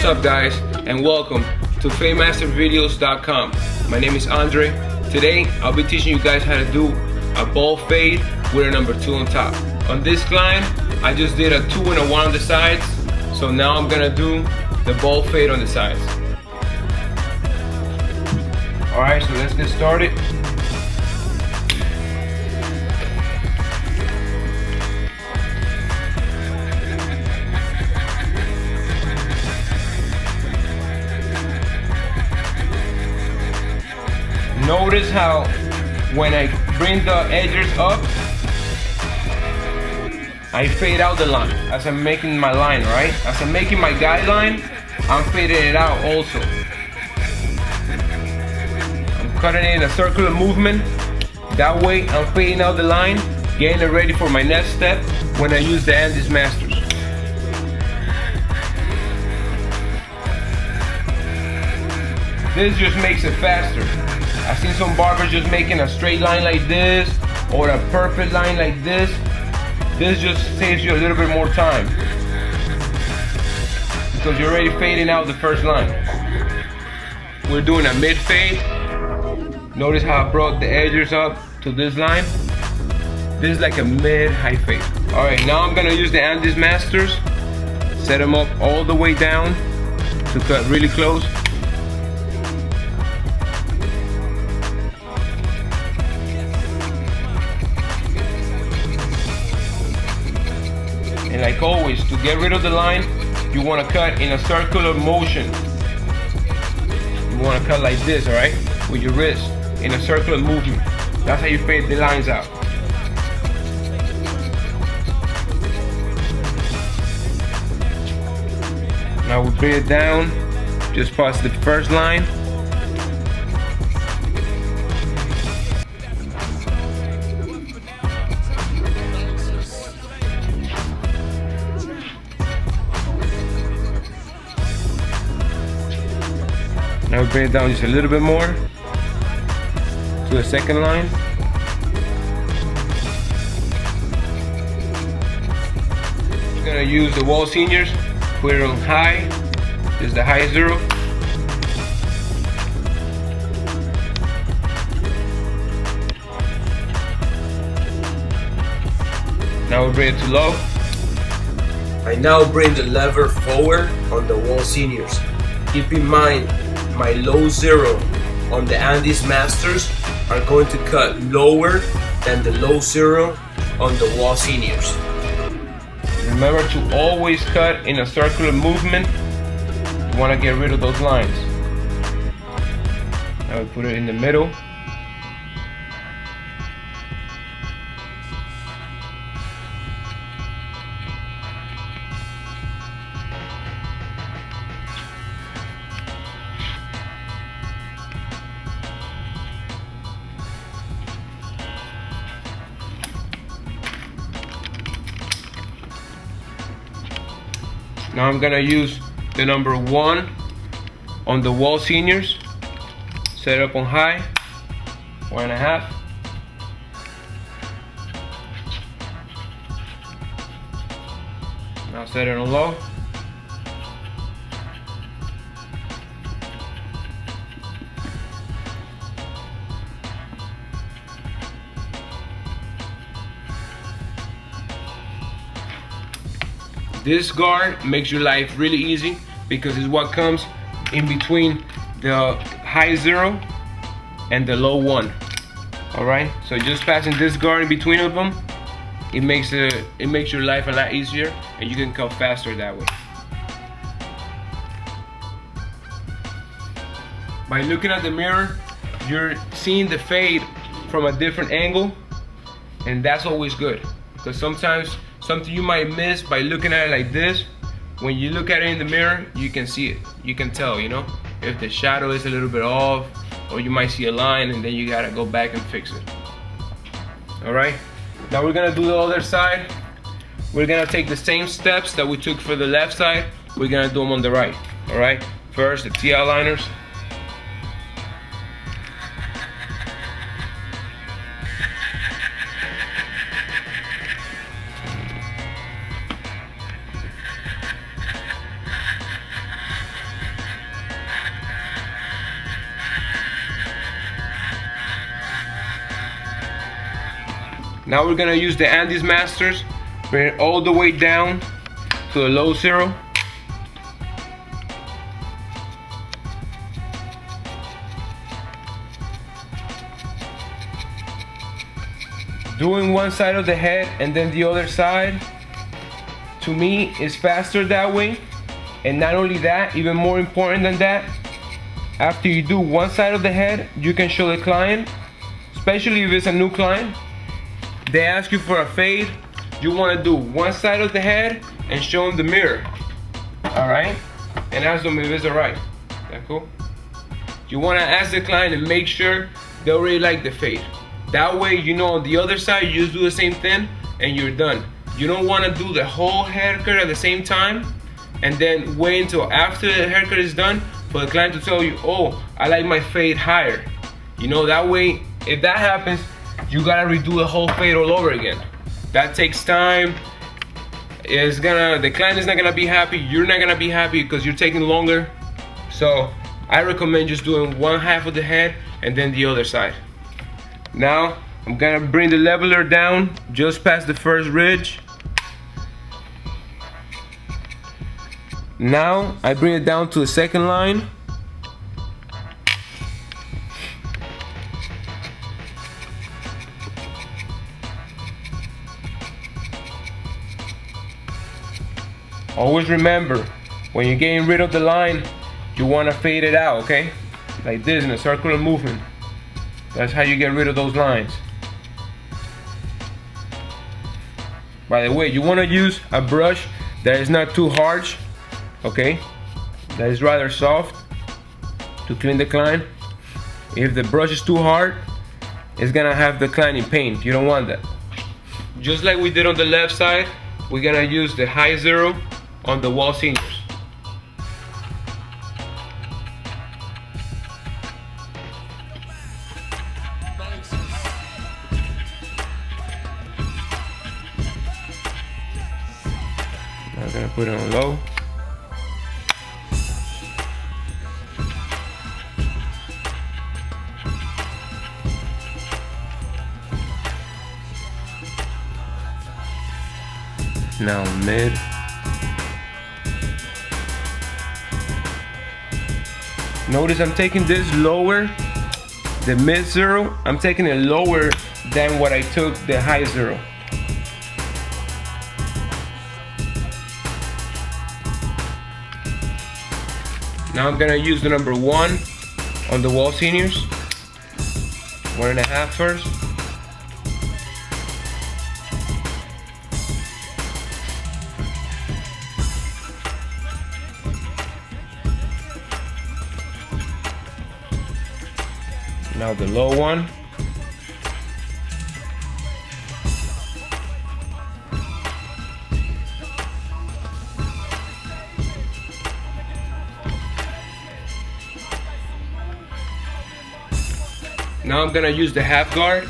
What's up guys, and welcome to FadeMasterVideos.com. My name is Andre. Today I'll be teaching you guys how to do a ball fade with a number 2 on top. On this climb I just did a 2 and a 1 on the sides, so now I'm gonna do the ball fade on the sides. Alright, so let's get started. Notice how when I bring the edges up, I fade out the line as I'm making my line, right? As I'm making my guideline, I'm fading it out also. I'm cutting it in a circular movement. That way I'm fading out the line, getting it ready for my next step when I use the Andes Masters. This just makes it faster. I've seen some barbers just making a straight line like this or a perfect line like this. This just saves you a little bit more time because you're already fading out the first line. We're doing a mid fade. Notice how I brought the edges up to this line. This is like a mid high fade. Alright, now I'm gonna use the Andes Masters. Set them up all the way down to cut really close. And like always, to get rid of the line, you want to cut in a circular motion. You want to cut like this, alright? With your wrist, in a circular movement. That's how you fade the lines out. Now we bring it down, just past the first line. Now we bring it down just a little bit more to the second line. We're gonna use the wall seniors, put it on high. This is the high 0. Now we bring it to low. I now bring the lever forward on the wall seniors. Keep in mind, my low 0 on the Andes Masters are going to cut lower than the low 0 on the wall seniors. Remember to always cut in a circular movement. You want to get rid of those lines. Now we put it in the middle. Now I'm gonna use the number 1 on the wall seniors. Set it up on high, 1.5. Now set it on low. This guard makes your life really easy because it's what comes in between the high 0 and the low 1. Alright, so just passing this guard in between of them, it makes your life a lot easier and you can cut faster that way. By looking at the mirror, you're seeing the fade from a different angle, and that's always good because sometimes something you might miss by looking at it like this, when you look at it in the mirror, you can see it. You can tell, you know, if the shadow is a little bit off, or you might see a line and then you gotta go back and fix it. Alright, now we're gonna do the other side. We're gonna take the same steps that we took for the left side, we're gonna do them on the right. Alright, first the T-outliners. Now we're gonna use the Andes Masters, bring it all the way down to the low zero. Doing one side of the head and then the other side, to me, is faster that way. And not only that, even more important than that, after you do one side of the head, you can show the client, especially if it's a new client, they ask you for a fade, you want to do one side of the head and show them the mirror. All right? And ask them if it's all right. That cool? You want to ask the client and make sure they already like the fade. That way, you know, on the other side, you just do the same thing and you're done. You don't want to do the whole haircut at the same time and then wait until after the haircut is done for the client to tell you, oh, I like my fade higher. You know, that way, if that happens, you gotta redo the whole fade all over again. That takes time. The client is not gonna be happy, you're not gonna be happy because you're taking longer. So I recommend just doing one half of the head and then the other side. Now I'm gonna bring the leveler down just past the first ridge. Now I bring it down to the second line. Always remember, when you're getting rid of the line, you want to fade it out, okay? Like this, in a circular movement. That's how you get rid of those lines. By the way, you want to use a brush that is not too harsh, okay? That is rather soft to clean the client. If the brush is too hard, it's gonna have the client in pain. You don't want that. Just like we did on the left side, we're gonna use the high zero on the wall seniors. Now I'm gonna put it on low. Now mid. Notice I'm taking this lower, the mid zero, I'm taking it lower than what I took the high zero. Now I'm gonna use the number 1 on the wall seniors. 1.5 first. Now the low one. Now I'm gonna use the half guard.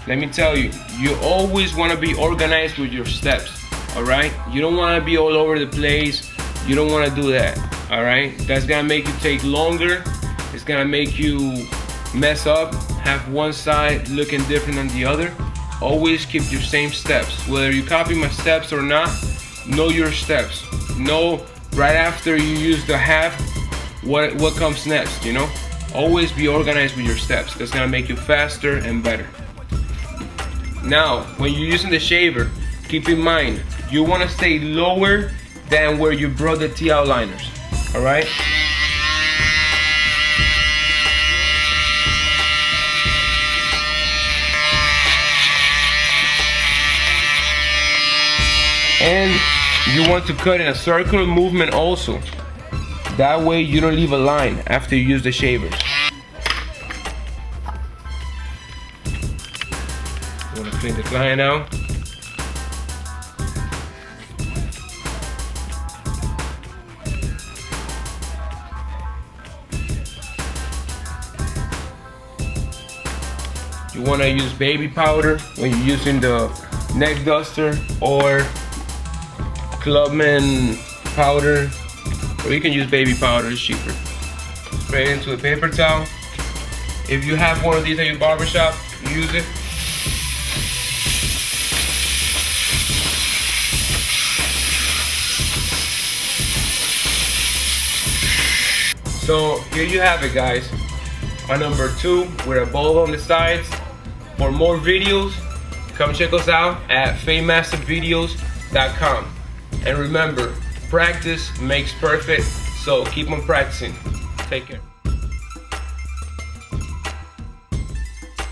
Let me tell you, you always want to be organized with your steps, all right? You don't want to be all over the place. You don't want to do that, all right? That's gonna make you take longer. It's gonna make you mess up, have one side looking different than the other. Always keep your same steps. Whether you copy my steps or not, know your steps. Know right after you use the half, what comes next, you know? Always be organized with your steps. That's gonna make you faster and better. Now, when you're using the shaver, keep in mind, you want to stay lower than where you brought the T outliners, all right? And you want to cut in a circular movement also. That way you don't leave a line after you use the shavers. You want to clean the client out. You want to use baby powder when you're using the neck duster or Clubman powder, or you can use baby powder, it's cheaper. Spray it into a paper towel. If you have one of these at your barbershop, use it. So here you have it, guys. On number 2 with a bowl on the sides. For more videos, come check us out at famemastervideos.com. And remember, practice makes perfect, so keep on practicing. Take care.